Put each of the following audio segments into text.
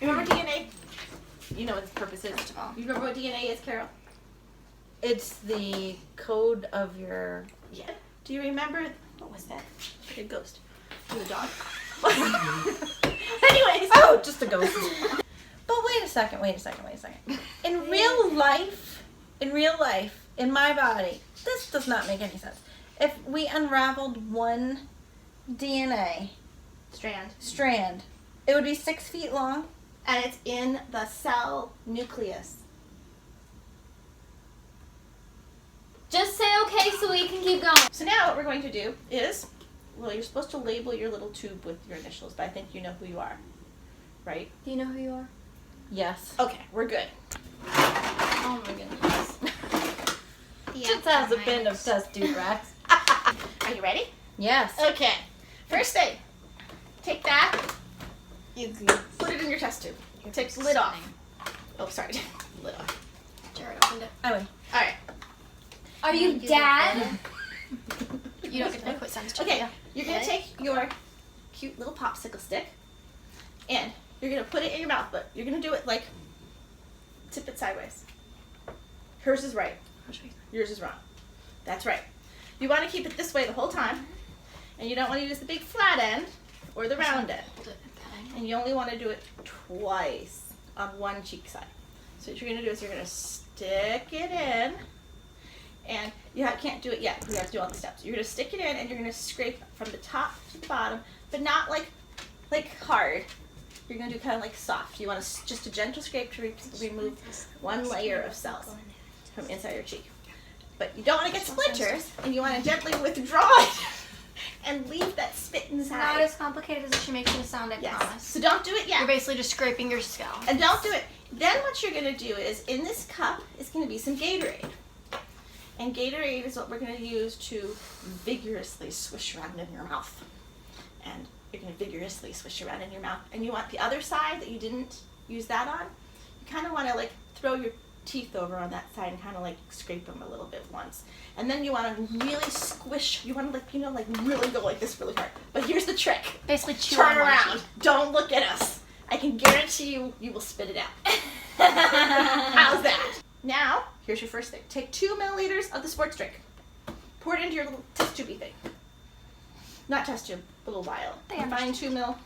Remember DNA? You know what its purpose is. You remember what DNA is, Carol? It's the code of your... Yeah. Do you remember? What was that? Like a ghost. Or the dog. Anyways. Oh, just a ghost. But wait a second. In real life, in my body, this does not make any sense. If we unraveled one DNA strand, it would be 6 feet long. And it's in the cell nucleus. Just say okay so we can keep going. So now what we're going to do is, well, you're supposed to label your little tube with your initials, but I think you know who you are, right? Do you know who you are? Yes. Okay, we're good. Oh my goodness. Just has a bin of test tube rats. Are you ready? Yes. Okay. First thing, take that. You put it in your test tube. Take the lid off. Oh, sorry. Lid off. Jared opened it. I win. All right. Are you Dad? You don't get to put sensitive. Okay, you're going to take your cute little popsicle stick and you're going to put it in your mouth, but you're going to do it like, tip it sideways. Hers is right. Yours is wrong. That's right. You want to keep it this way the whole time, and you don't want to use the big flat end or the round end. And you only want to do it twice on one cheek side. So what you're going to do is you're going to stick it in, and you can't do it yet. You have to do all the steps. You're going to stick it in, and you're going to scrape from the top to the bottom, but not like hard. You're going to do kind of like soft. You want just a gentle scrape to remove one layer of cells from inside your cheek. But you don't want to get splinters, and you want to gently withdraw it and leave that spit inside. Not as complicated as she makes it sound, I promise. So don't do it yet. You're basically just scraping your scalp. And don't do it. Then what you're going to do is, in this cup is going to be some Gatorade. And Gatorade is what we're going to use to vigorously swish around in your mouth. And you're going to vigorously swish around in your mouth. And you want the other side that you didn't use that on, you kind of want to like throw your teeth over on that side and kind of like scrape them a little bit once. And then you want to really squish, you want to like, like really go like this really hard. But here's the trick. Basically chew Turn on one around. cheek. Don't look at us. I can guarantee you will spit it out. How's that? Now, here's your first thing. Take 2 milliliters of the sports drink. Pour it into your little test tubey thing. Not test tube, little vial. Find 2 ml.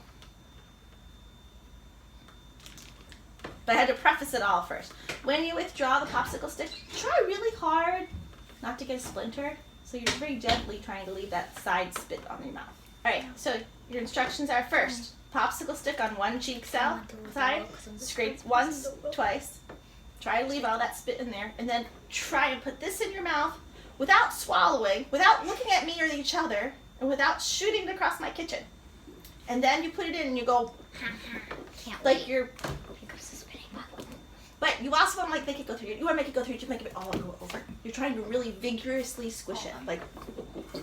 But I had to preface it all first. When you withdraw the popsicle stick, try really hard not to get a splinter. So you're very gently trying to leave that side spit on your mouth. Alright, so your instructions are first, popsicle stick on one cheek side, scrape once, twice. Try to leave all that spit in there, and then try and put this in your mouth without swallowing, without looking at me or each other, and without shooting it across my kitchen. And then you put it in and you go, like you're... But you also want to like make it go through. You want to make it go through. You make it all go over. You're trying to really vigorously squish it. Like,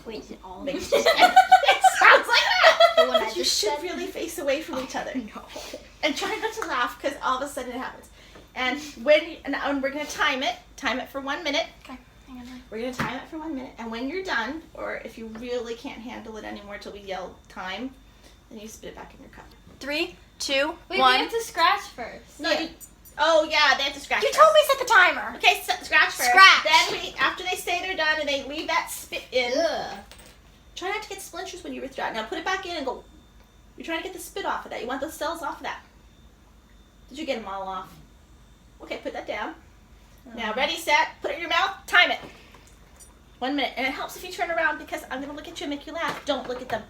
wait, is it all? It sounds like that. The one I But you just should said? really face away from each other. No. And try not to laugh because all of a sudden it happens. And and we're gonna time it. Time it for 1 minute. Okay. Hang on. We're gonna time it for 1 minute. And when you're done, or if you really can't handle it anymore till we yell time, then you spit it back in your cup. 3, 2, Wait, 1. we have to scratch first. No. Oh yeah, they have to scratch. You first. told me set the timer. Okay, scratch first. Scratch. Then after they say they're done and they leave that spit in, Ugh. try not to get splinters when you withdraw. Now put it back in and go. You're trying to get the spit off of that. You want those cells off of that. Did you get them all off? Okay, put that down. Now ready, set, put it in your mouth, time it. 1 minute. And it helps if you turn around because I'm going to look at you and make you laugh. Don't look at them.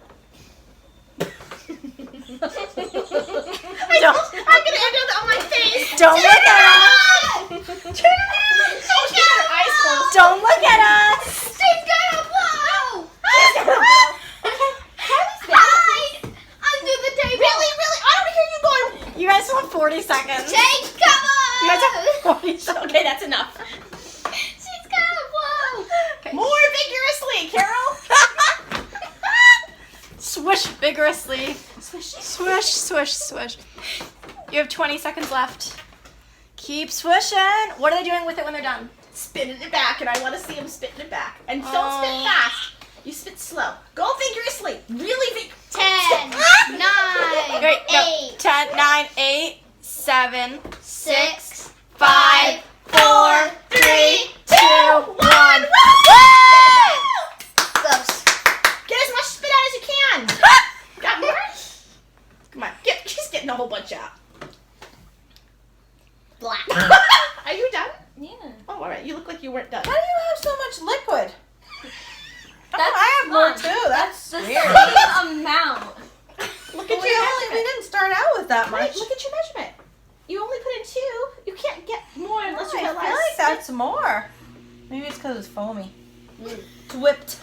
I'm going to end it on my face. Don't look at us. Turn around. Don't get her eyes closed. Don't look at us. She's gonna blow! How is that? Hide under the table! Really? I don't hear you going. You guys have 40 seconds. Take cover! You guys have 40 seconds. Okay, that's enough. She's gonna blow! Okay. More vigorously, Carol. Swish vigorously. Swish. Swish, swish, swish. You have 20 seconds left. Keep swishing. What are they doing with it when they're done? Spitting it back, and I want to see them spitting it back. And don't spit fast. You spit slow. Go vigorously. Really 10, 9, Great. Go. 8, 10, 9, 8, 7, 6, 5, 4, 3, 2, 1. Close. Get as much spit out as you can. Got more? Come on, she's getting a whole bunch out. Black. Are you done? Yeah. Oh, all right. You look like you weren't done. How do you have so much liquid? That's I have more fun. too. That's The weird. same amount. Look We at your we measurement. didn't start out with that Right, much. look at your measurement. You only put in 2. You can't get more unless you I have feel like that's more. Maybe it's because it's foamy. It's whipped.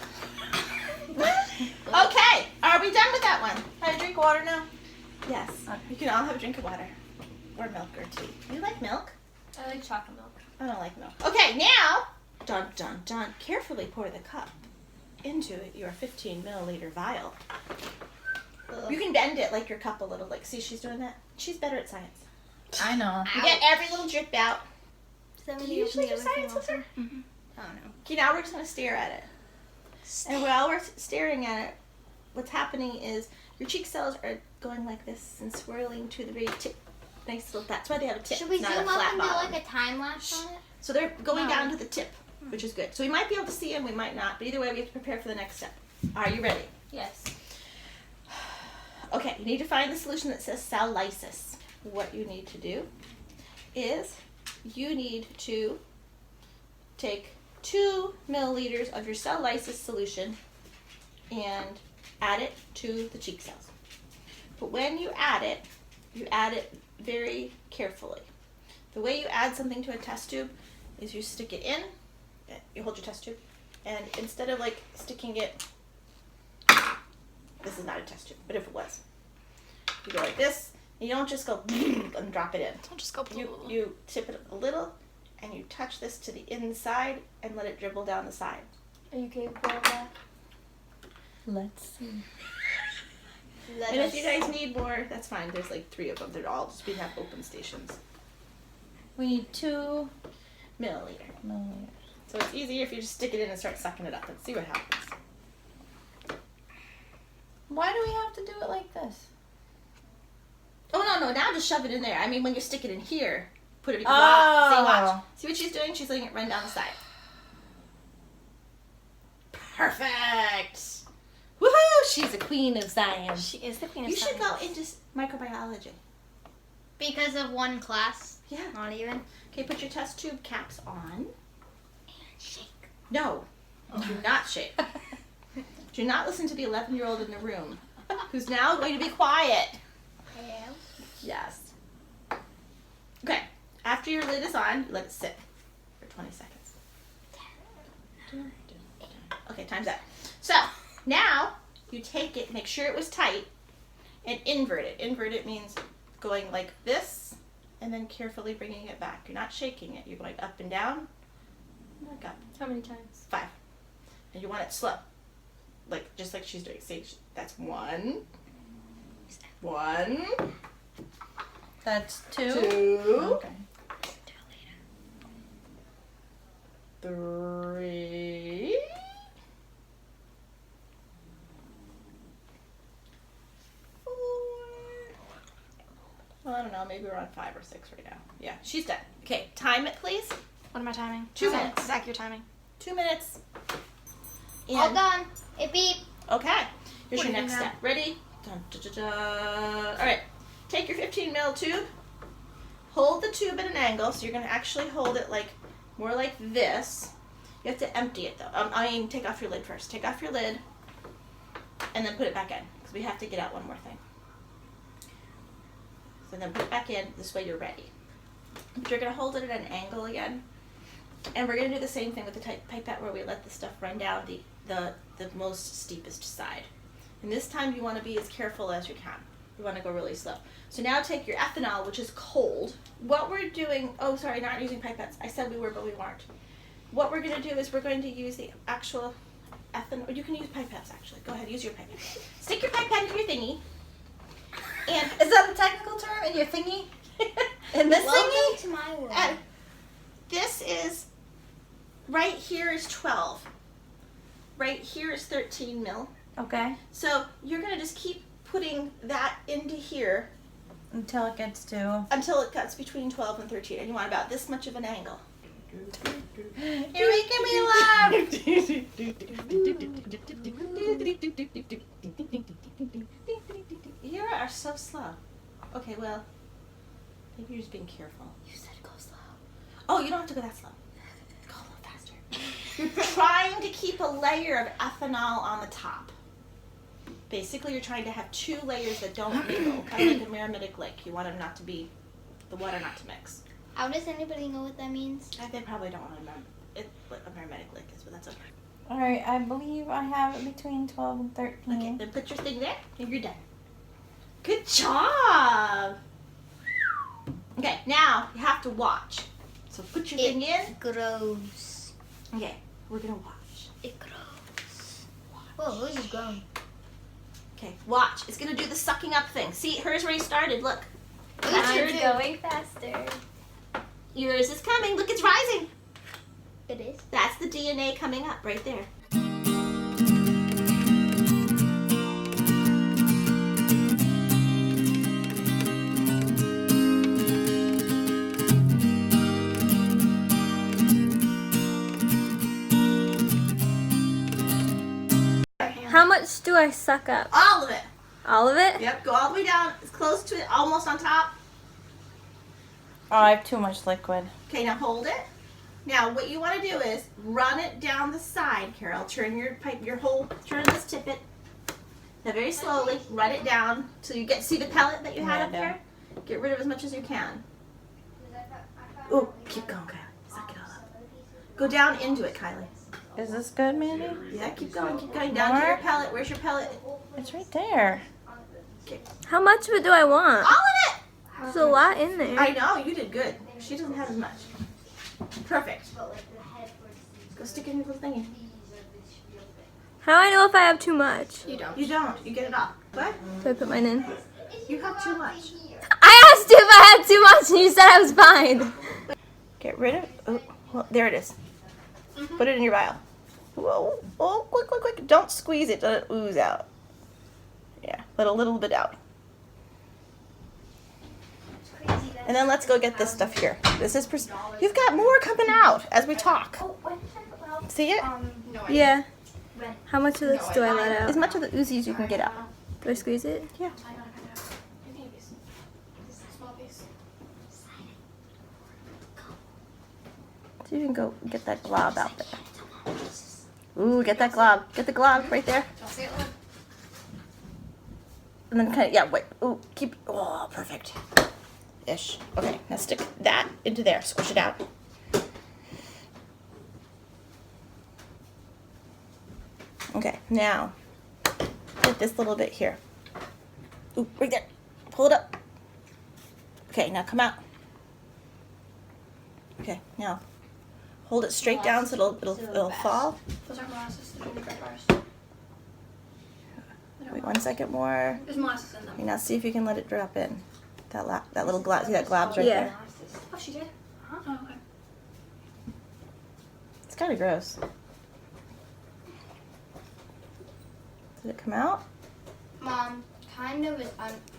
Okay, are we done with that one? Can I drink water now? Yes. You can all have a drink of water. Or milk or tea. You like milk? I like chocolate milk. I don't like milk. Okay, now, dun dun dun, carefully pour the cup into your 15 milliliter vial. You can bend it like your cup a little. Like, see, she's doing that. She's better at science. I know. You get every little drip out. Do Do you usually do science with her? I don't know. Okay, now we're just going to stare at it. And while we're staring at it, what's happening is your cheek cells are going like this and swirling to the very tip. Nice little, that's why they have a tip. Should we not zoom a up flat and bottom. do like a time lapse on it? So they're going No. down to the tip, which is good. So we might be able to see them, we might not. But either way, we have to prepare for the next step. Are you ready? Yes. Okay, you need to find the solution that says cell lysis. What you need to do is you need to take 2 milliliters of your cell lysis solution and add it to the cheek cells. But when you add it very carefully. The way you add something to a test tube is you stick it in, you hold your test tube, and instead of like sticking it, this is not a test tube, but if it was, you go like this, and you don't just go and drop it in. Don't just go. You tip it a little, and you touch this to the inside and let it dribble down the side. Are you capable of that? Let's see. And if you guys need more, that's fine. There's like 3 of them. They're all just, we have open stations. We need 2 Milliliter. milliliters. So it's easier if you just stick it in and start sucking it up and see what happens. Why do we have to do it like this? Oh, no, now just shove it in there. I mean, when you stick it in here, put it, Oh. watch. See what she's doing? She's letting it run down the side. Perfect. Woohoo! She's a queen of science. She is the queen of You should science. go into microbiology. Because of one class. Yeah. Not even. Okay, put your test tube caps on. And shake. No, do not shake. Do not listen to the 11-year-old in the room, who's now going to be quiet. Hello. Yes. Okay, after your lid is on, you let it sit for 20 seconds. Okay, time's up. So, now, you take it, make sure it was tight, and invert it. Invert it means going like this, and then carefully bringing it back. You're not shaking it. You're going up and down, back up. How many times? 5. And you want it slow. Like, just like she's doing. See, that's 1. 1. That's 2. 2. Okay. 3. 4. Well, I don't know. Maybe we're on 5 or 6 right now. Yeah, she's done. Okay, time it, please. What am I timing? 2 minutes. Zach, you're timing. 2 minutes. All And, done. It beep. okay, here's What your do you next do now? step. Ready? Dun, dun, dun, dun. All right, take your 15 ml tube. Hold the tube at an angle, so you're going to actually hold it like more like this. You have to empty it though. Take off your lid first. Take off your lid, and then put it back in, because we have to get out one more thing. So then put it back in. This way you're ready. But you're going to hold it at an angle again. And we're going to do the same thing with the pipette where we let the stuff run down the most steepest side. And this time you want to be as careful as you can. You want to go really slow. So now take your ethanol, which is cold. What we're doing, oh sorry, not using pipettes. I said we were, but we weren't. What we're going to do is we're going to use the actual ethanol, or you can use pipettes actually. Go ahead, use your pipette. Stick your pipette into your thingy. And Is that the technical term in your thingy? In this Welcome thingy? to my world. this is, right here is 12. Right here is 13 mil. Okay. So you're going to just keep putting that into here Until it gets to... Until it cuts between 12 and 13, and you want about this much of an angle. You're making me laugh! You are so slow. Okay, well, maybe you're just being careful. You said go slow. Oh, you don't have to go that slow. Go a little faster. You're trying to keep a layer of ethanol on the top. Basically, you're trying to have 2 layers that don't mingle, kind of like a maramitic lick. You want them not to be, the water not to mix. How does anybody know what that means? They probably don't want to remember what a maramitic lick is, but that's okay. Alright, I believe I have it between 12 and 13. Okay, then put your thing there, and you're done. Good job! Okay, now you have to watch. So put your thing in. Grows. Okay, we're gonna watch. It grows. Whoa, who's just growing? Okay, watch. It's gonna do the sucking up thing. See, hers already started. Look. That's yours. going faster. Yours is coming. Look, it's rising. It is. That's the DNA coming up right there. How much do I suck up? All of it. All of it? Yep, go all the way down. It's close to it, almost on top. Oh, I have too much liquid. Okay, now hold it. Now, what you want to do is run it down the side, Carol. Turn your pipe, turn this tippet. Now, very slowly, run it down till you see the pellet that you had up there. Get rid of as much as you can. Ooh, keep going, Kylie. Suck it all up. Go down into it, Kylie. Is this good, Mandy? Yeah, keep going down to your pellet. Where's your pellet? It's right there. How much of it do I want? All of it! There's a lot in there. I know, you did good. She doesn't have as much. Perfect. Go stick it in your little thingy. How do I know if I have too much? You don't. You don't. You get it off. What? Do I put mine in? You have too much. I asked you if I had too much and you said I was fine. Get rid of it. Oh, well, there it is. Put it in your vial. Whoa. Oh, quick, quick, quick. Don't squeeze it. Let it ooze out. Yeah, let a little bit out. And then let's go get this stuff here. This is, you've got more coming out as we talk. See it? Yeah. How much of this do I let As out? much of the oozy as you can get out. Do I squeeze it? Yeah. So you can go get that glob out there. Ooh, get that glob. Get the glob right there. And then kind of, yeah, wait. Ooh, keep, oh, perfect. Ish. Okay, now stick that into there. Squish it out. Okay, now get this little bit here. Ooh, right there. Pull it up. Okay, now come out. Okay, now hold it straight down so it'll fall. Those are molasses, the gingerbread bars. Wait 1 second more. There's molasses in them. Okay, now see if you can let it drop in. That little glob. See that glob's right Yeah. there. Oh, she did? Huh? Oh, okay. It's kind of gross. Did it come out? Mom, kind of is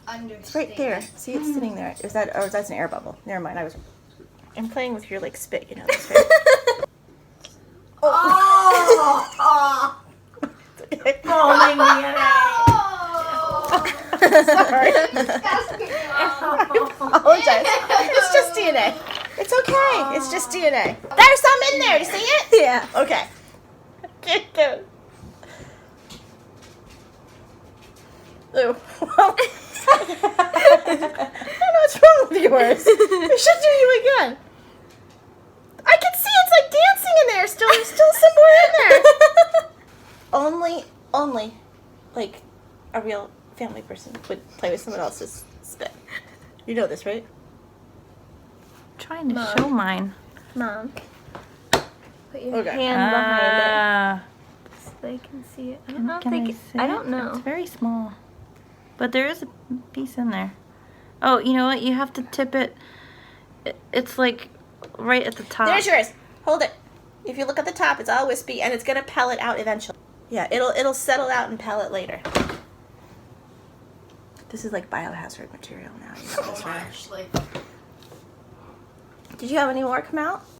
understated. It's right there. See, it's sitting there. Is that, or is that an air bubble? Never mind. I'm playing with your like spit. You know this, right? Oh! Foaming Sorry. I apologize. It's just DNA. It's okay. It's just DNA. There's some in there. You see it? Yeah. Okay. Good. Ooh. I don't know what's wrong with yours. We should do you again. I can see it's like dancing in there still. There's still some more in there. Only, like, a real family person would play with someone else's spit. You know this, right? I'm trying to show mine. Mom. Put your Okay. hand behind it Ah. so they can see it. I don't know if Can they I can. see I it? don't know. It's very small. But there is a piece in there. Oh, you know what? You have to tip it. It's like right at the top. There's yours. Hold it. If you look at the top, it's all wispy, and it's gonna pellet out eventually. Yeah, it'll settle out and pellet later. This is like biohazard material now. You know this, right? Gosh, like Did you have any more come out?